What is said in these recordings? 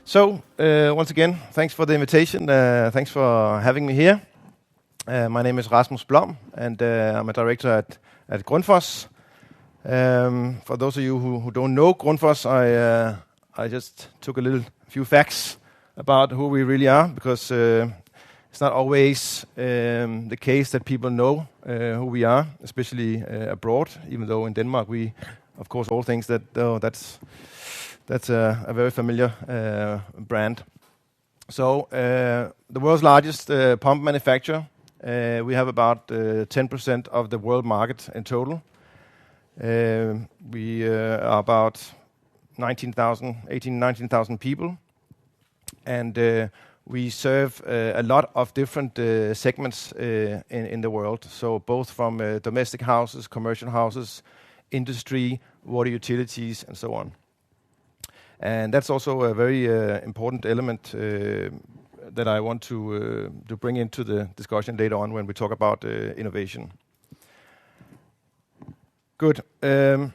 So, once again, thanks for the invitation. Thanks for having me here. My name is Rasmus Blom, and I'm a director at Grundfos. For those of you who don't know Grundfos, I just took a few facts about who we really are, because it's not always the case that people know who we are, especially abroad, even though in Denmark we, of course, all think that that's a very familiar brand. So, the world's largest pump manufacturer. We have about 10% of the world market in total. We are about 19,000 people. And we serve a lot of different segments in the world. So both from domestic houses, commercial houses, industry, water utilities, and so on. And that's also a very important element that I want to bring into the discussion later on when we talk about innovation. Good. A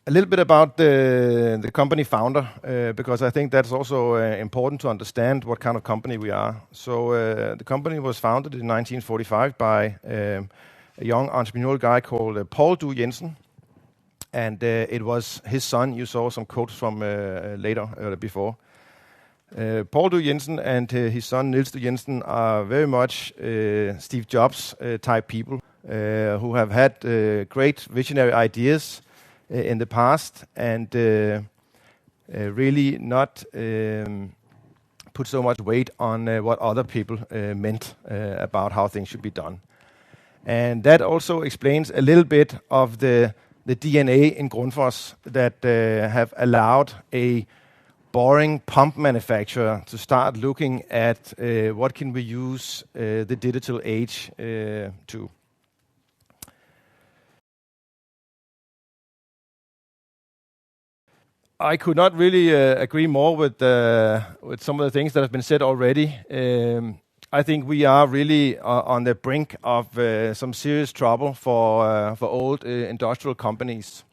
little bit about the company founder, because I think that's also important to understand what kind of company we are. So the company was founded in 1945 by a young entrepreneurial guy called Paul Du Jensen. And it was his son. You saw some quotes from before. Paul Du Jensen and his son Niels Du Jensen are very much Steve Jobs type people who have had great visionary ideas in the past and really not put so much weight on what other people meant about how things should be done. And that also explains a little bit of the DNA in Grundfos that have allowed a boring pump manufacturer to start looking at what can we use the digital age to. I could not really agree more with some of the things that have been said already. I think we are really on the brink of some serious trouble for old industrial companies.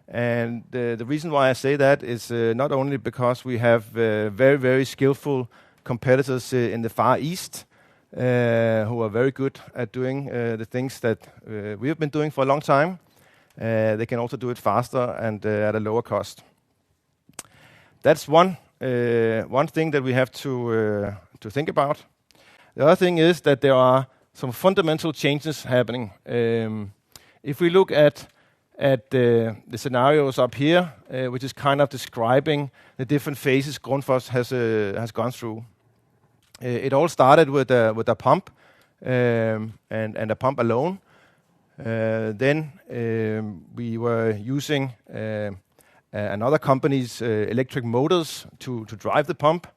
And the reason why I say that is not only because we have very, very skillful competitors in the Far East who are very good at doing the things that we have been doing for a long time. They can also do it faster and at a lower cost. That's one thing that we have to think about. The other thing is that there are some fundamental changes happening. If we look at the scenarios up here, which is kind of describing the different phases Grundfos has gone through. It all started with a pump and a pump alone. Then we were using another company's electric motors to drive the pump.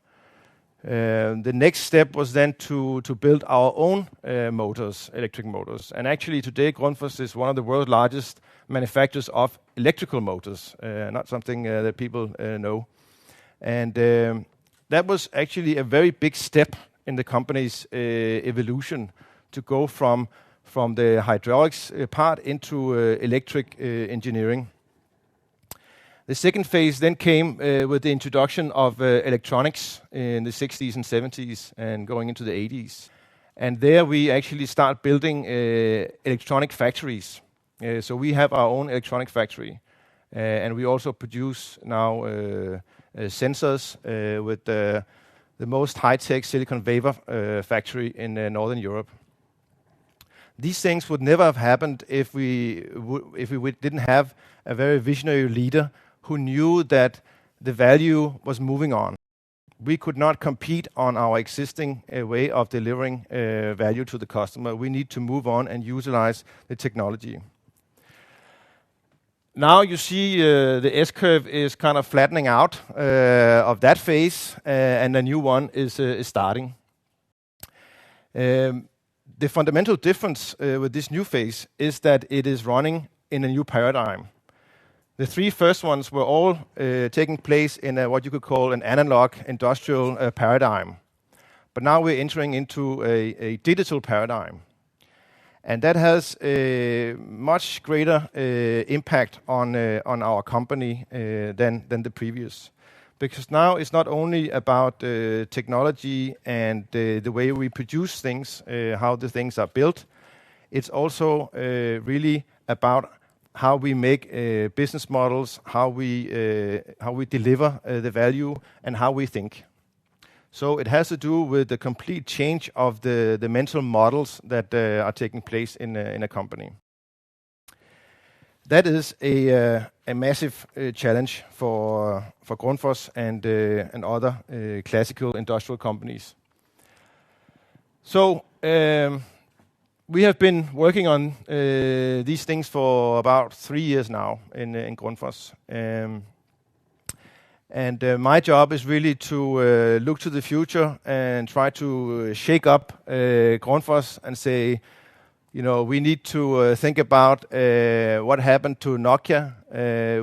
The next step was then to build our own electric motors. And actually today Grundfos is one of the world's largest manufacturers of electrical motors, not something that people know. And that was actually a very big step in the company's evolution to go from the hydraulics part into electric engineering. The second phase then came with the introduction of electronics in the 60s and 70s and going into the 80s. And there we actually start building electronic factories. So we have our own electronic factory. And we also produce now sensors with the most high-tech silicon vapor factory in Northern Europe. These things would never have happened if we didn't have a very visionary leader who knew that the value was moving on. We could not compete on our existing way of delivering value to the customer. We need to move on and utilize the technology. now you see the S-curve is kind of flattening out of that phase, and a new one is starting. The fundamental difference with this new phase is that it is running in a new paradigm. The three first ones were all taking place in what you could call an analog industrial paradigm. But now we're entering into a digital paradigm. And that has a much greater impact on our company than the previous. Because now it's not only about technology and the way we produce things, how the things are built. It's also really about how we make business models, how we deliver the value, and how we think. So it has to do with the complete change of the mental models that are taking place in a company. That is a massive challenge for Grundfos and other classical industrial companies. So we have been working on these things for about 3 years now in Grundfos. My job is really to look to the future and try to shake up Grundfos and say, you know, we need to think about what happened to Nokia.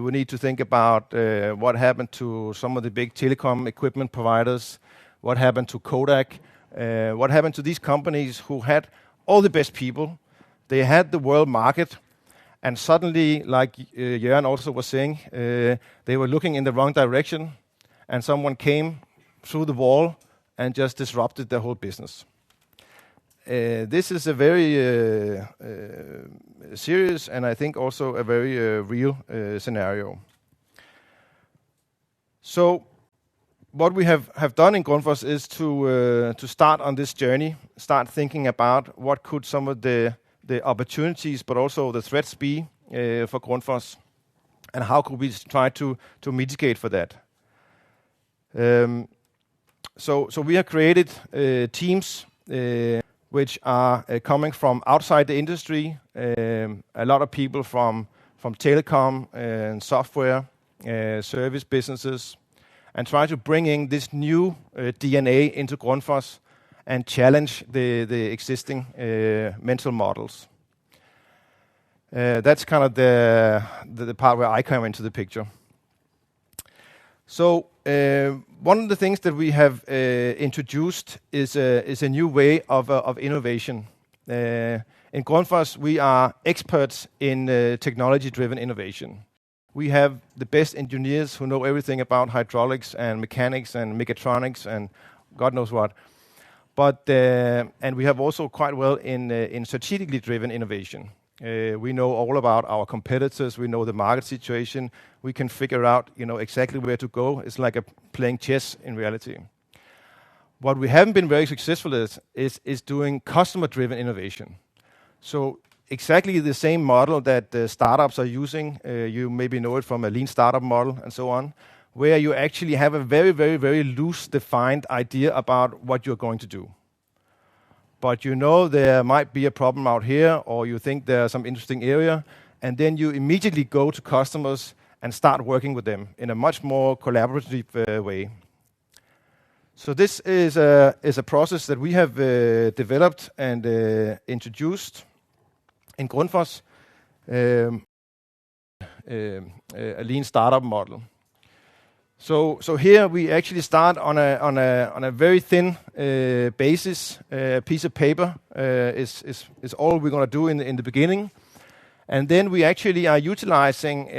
We need to think about what happened to some of the big telecom equipment providers. What happened to Kodak? What happened to these companies who had all the best people? They had the world market. And suddenly, like Jørgen also was saying, they were looking in the wrong direction. And someone came through the wall and just disrupted their whole business. This is a very serious and I think also a very real scenario. So what we have done in Grundfos is to start on this journey, start thinking about what could some of the opportunities but also the threats be for Grundfos, and how could we try to mitigate for that. So we have created teams which are coming from outside the industry, a lot of people from telecom and software, service businesses, and try to bring in this new DNA into Grundfos and challenge the existing mental models. That's kind of the part where I come into the picture. So one of the things that we have introduced is a new way of innovation. In Grundfos, we are experts in technology-driven innovation. We have the best engineers who know everything about hydraulics and mechanics and mechatronics and God knows what. But and we have also quite well in strategically driven innovation. We know all about our competitors. We know the market situation. We can figure out, you know, exactly where to go. It's like playing chess in reality. What we haven't been very successful is doing customer-driven innovation. So exactly the same model that startups are using. You maybe know it from a lean startup model and so on, where you actually have a very, very, very loose defined idea about what you're going to do. But you know there might be a problem out here, or you think there's some interesting area, and then you immediately go to customers and start working with them in a much more collaborative way. So this is a process that we have developed and introduced in Grundfos, a lean startup model. So here we actually start on a very thin basis. Piece of paper is all we're going to do in the beginning, and then we actually are utilizing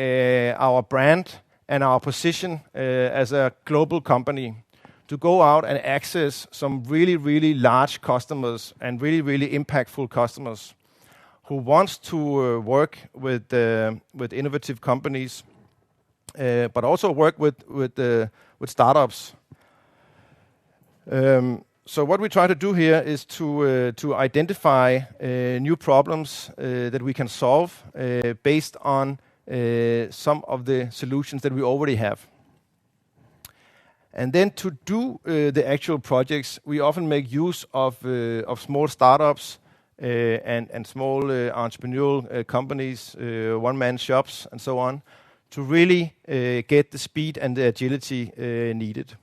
our brand and our position as a global company to go out and access some really, really large customers and really, really impactful customers who wants to work with innovative companies. But also work with startups. So what we try to do here is to identify new problems that we can solve based on some of the solutions that we already have. And then to do the actual projects, we often make use of small startups and small entrepreneurial companies, one-man shops, and so on, to really get the speed and the agility needed.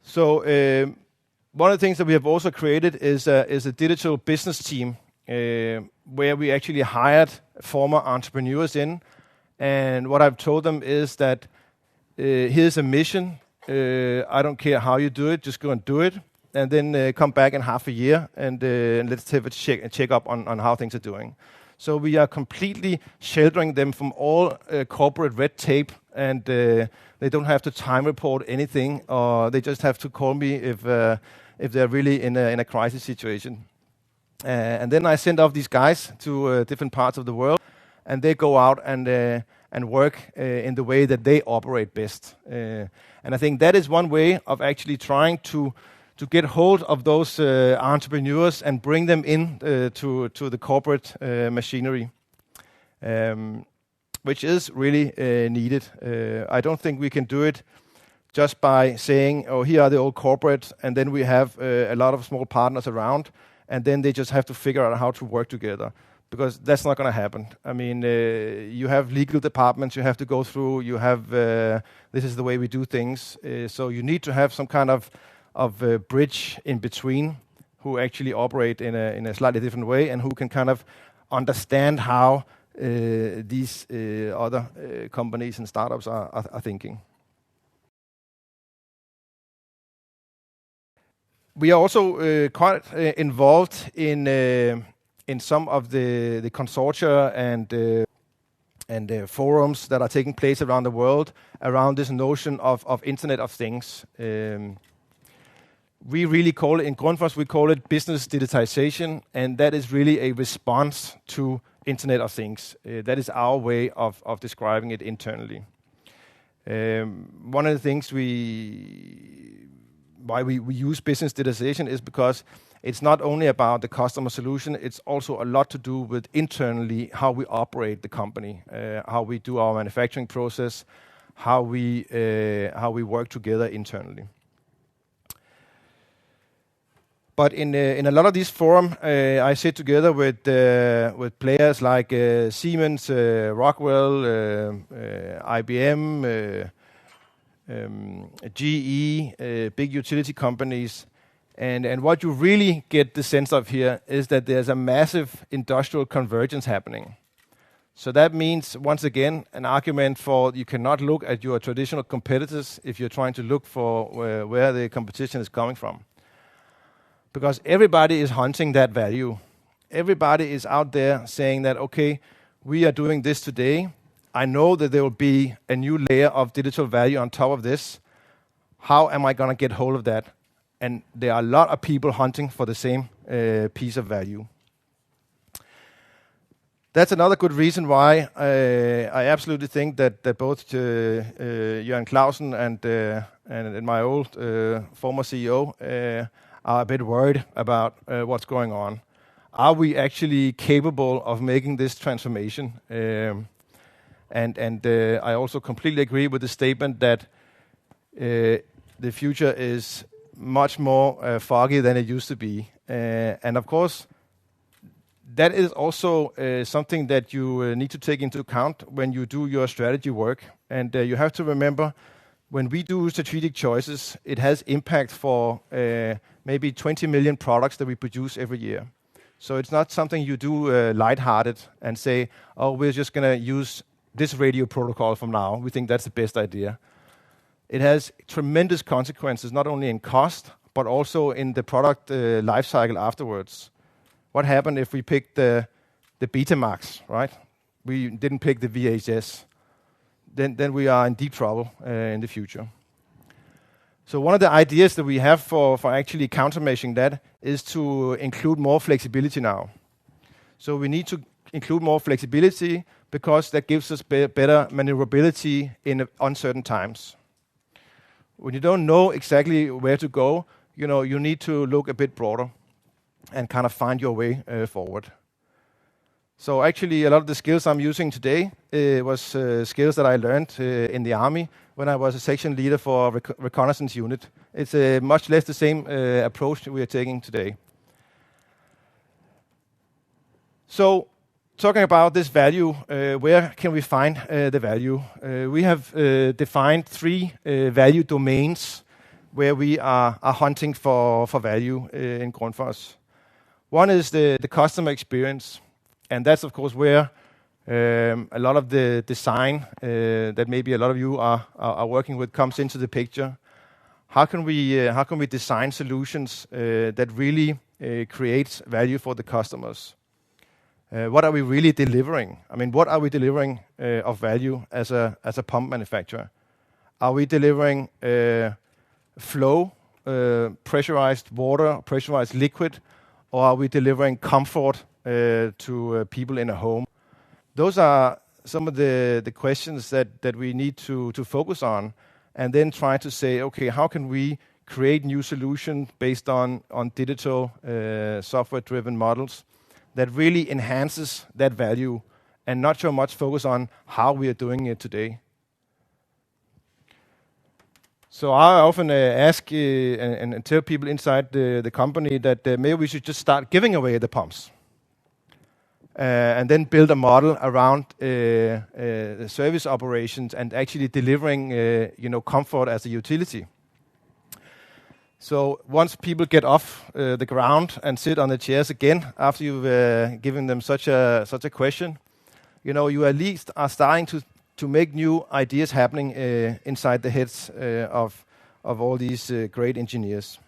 So one of the things that we have also created is a digital business team where we actually hired former entrepreneurs in. And what I've told them is that here's a mission. I don't care how you do it, just go and do it. And then come back in half a year and let's have a check up on how things are doing. So we are completely sheltering them from all corporate red tape, and they don't have to time report anything, or they just have to call me if they're really in a crisis situation. And then I send off these guys to different parts of the world, and they go out and work in the way that they operate best. And I think that is one way of actually trying to get hold of those entrepreneurs and bring them in to the corporate machinery, which is really needed. I don't think we can do it just by saying, oh, here are the old corporates, and then we have a lot of small partners around, and then they just have to figure out how to work together, because that's not going to happen. I mean, you have legal departments you have to go through, you have, this is the way we do things, so you need to have some kind of bridge in between who actually operate in a slightly different way and who can kind of understand how these other companies and startups are thinking. We are also quite involved in some of the consortia and forums that are taking place around the world around this notion of Internet of Things. We really call it, in Grundfos, we call it business digitization, and that is really a response to Internet of Things. That is our way of describing it internally. One of the things why we use business digitization is because it's not only about the customer solution, it's also a lot to do with internally how we operate the company, how we do our manufacturing process, how we work together internally. But in a lot of these forums, I sit together with players like Siemens, Rockwell, IBM, GE, big utility companies, and what you really get the sense of here is that there's a massive industrial convergence happening. So that means, once again, an argument for you cannot look at your traditional competitors if you're trying to look for where the competition is coming from. Because everybody is hunting that value. Everybody is out there saying that, okay, we are doing this today. I know that there will be a new layer of digital value on top of this. How am I going to get hold of that? And there are a lot of people hunting for the same piece of value. That's another good reason why I absolutely think that both Jørgen Clausen and my old former CEO are a bit worried about what's going on. Are we actually capable of making this transformation? And I also completely agree with the statement that the future is much more foggy than it used to be. And of course, that is also something that you need to take into account when you do your strategy work. And you have to remember, when we do strategic choices, it has impact for maybe 20 million products that we produce every year. So it's not something you do lighthearted and say, oh, we're just going to use this radio protocol from now. We think that's the best idea. It has tremendous consequences, not only in cost, but also in the product life cycle afterwards. What happened if we picked the Betamax, right? We didn't pick the VHS. Then we are in deep trouble in the future. So one of the ideas that we have for actually countermeasuring that is to include more flexibility now. So we need to include more flexibility because that gives us better maneuverability in uncertain times. When you don't know exactly where to go, you need to look a bit broader and kind of find your way forward. So actually, a lot of the skills I'm using today was skills that I learned in the army when I was a section leader for a reconnaissance unit. It's much less the same approach we are taking today. So, talking about this value, where can we find the value? We have defined 3 value domains where we are hunting for value in Grundfos. One is the customer experience, and that's of course where a lot of the design that maybe a lot of you are working with comes into the picture. How can we design solutions that really creates value for the customers? What are we really delivering? I mean, what are we delivering of value as a pump manufacturer? Are we delivering flow, pressurized water, pressurized liquid, or are we delivering comfort to people in a home? Those are some of the questions that we need to focus on, and then try to say, okay, how can we create new solutions based on digital software-driven models that really enhances that value, and not so much focus on how we are doing it today. So I often ask and tell people inside the company that maybe we should just start giving away the pumps, and then build a model around the service operations and actually delivering comfort as a utility. So once people get off the ground and sit on the chairs again after you've given them such a question, you at least are starting to make new ideas happening inside the heads of all these great engineers.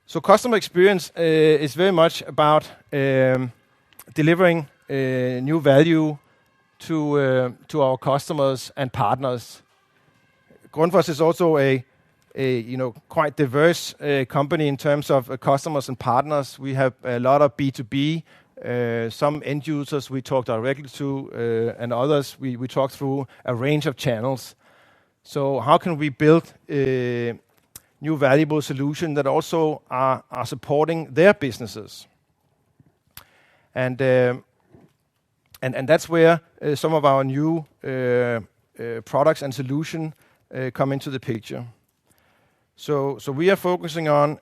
So customer experience is very much about delivering new value to our customers and partners. Grundfos is also a quite diverse company in terms of customers and partners. We have a lot of B2B, some end users we talk directly to, and others we talk through a range of channels. So how can we build new valuable solutions that also are supporting their businesses? And that's where some of our new products and solutions come into the picture. So we are focusing on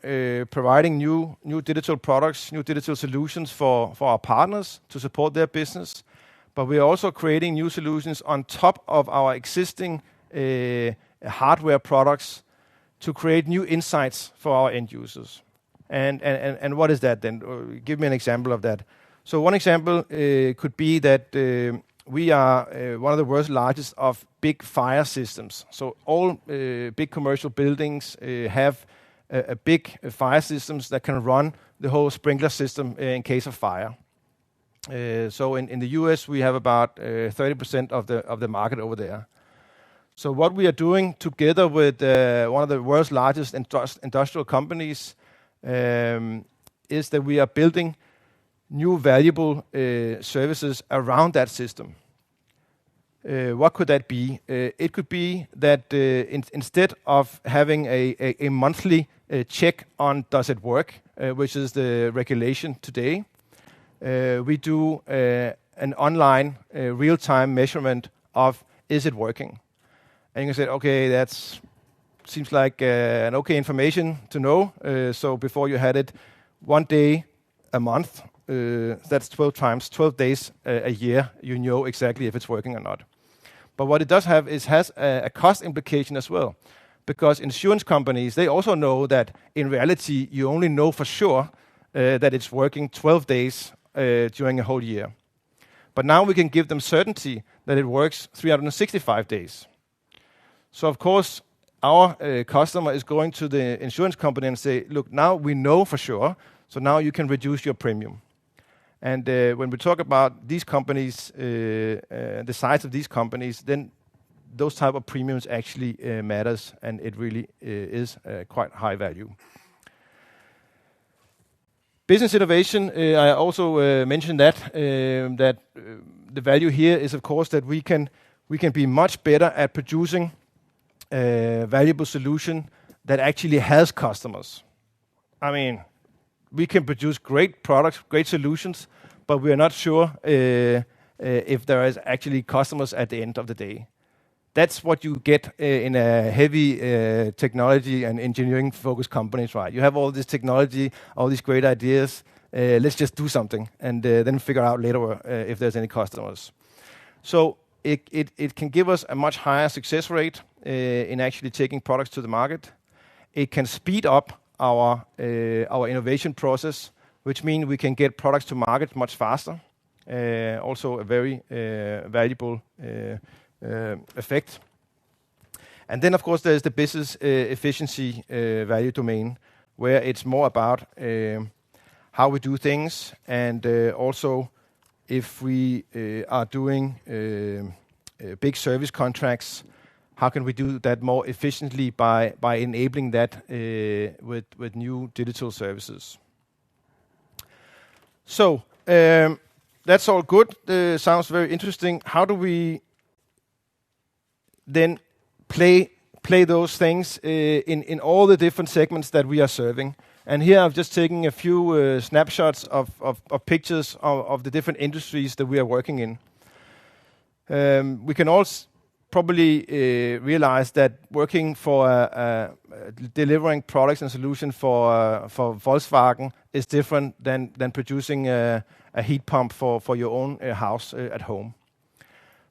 providing new digital products, new digital solutions for our partners to support their business, but we are also creating new solutions on top of our existing hardware products to create new insights for our end users. And what is that then? Give me an example of that. So one example could be that we are one of the world's largest of big fire systems. So all big commercial buildings have a big fire systems that can run the whole sprinkler system in case of fire. So in the US we have about 30% of the market over there. So what we are doing together with one of the world's largest industrial companies is that we are building new valuable services around that system. What could that be? It could be that instead of having a monthly check on does it work, which is the regulation today, we do an online real-time measurement of is it working. And you can say, okay, that seems like an okay information to know. So before you had it 1 day a month, that's 12 days a year, you know exactly if it's working or not. But what it does have is has a cost implication as well, because insurance companies, they also know that in reality you only know for sure that it's working 12 days during a whole year. But now we can give them certainty that it works 365 days. So of course our customer is going to the insurance company and say, look, now we know for sure, so now you can reduce your premium. And when we talk about these companies, the size of these companies, then those type of premiums actually matters, and it really is quite high value. Business innovation, I also mentioned that the value here is of course that we can be much better at producing valuable solution that actually has customers. I mean, we can produce great products, great solutions, but we are not sure if there is actually customers at the end of the day. That's what you get in a heavy technology and engineering focused companies, right? You have all this technology, all these great ideas. Let's just do something and then figure out later if there's any customers. So it can give us a much higher success rate in actually taking products to the market. It can speed up our innovation process, which means we can get products to market much faster. Also a very valuable effect. And then, of course, there's the business efficiency value domain, where it's more about how we do things, and also if we are doing big service contracts, how can we do that more efficiently by enabling that with new digital services. So that's all good. Sounds very interesting. How do we then play those things in all the different segments that we are serving? And here I've just taken a few snapshots of pictures of the different industries that we are working in. We can also probably realize that working for delivering products and solutions for Volkswagen is different than producing a heat pump for your own house at home.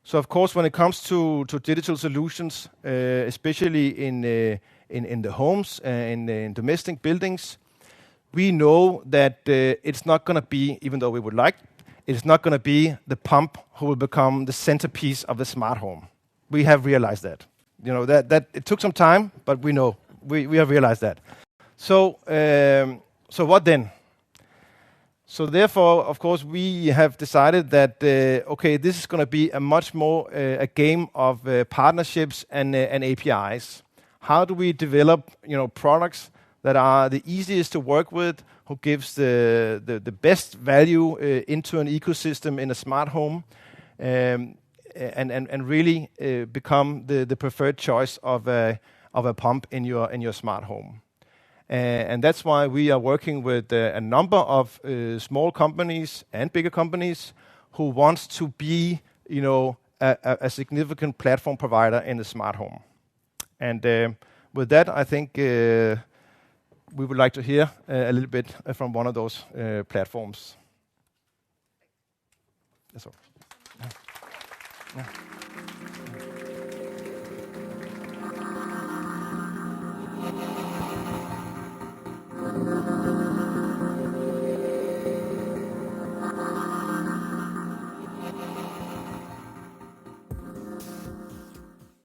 So of course, when it comes to digital solutions, especially in the homes, in domestic buildings, we know that it's not going to be, even though we would like, it's not going to be the pump who will become the centerpiece of the smart home. We have realized that. You know that it took some time, but we know we have realized that. So what then? So therefore, of course, we have decided that okay, this is going to be a much more a game of partnerships and APIs. How do we develop products that are the easiest to work with, who gives the best value into an ecosystem in a smart home, and really become the preferred choice of a pump in your smart home. And that's why we are working with a number of small companies and bigger companies who wants to be, a significant platform provider in the smart home. And with that, I think we would like to hear a little bit from one of those platforms. That's all. Yeah.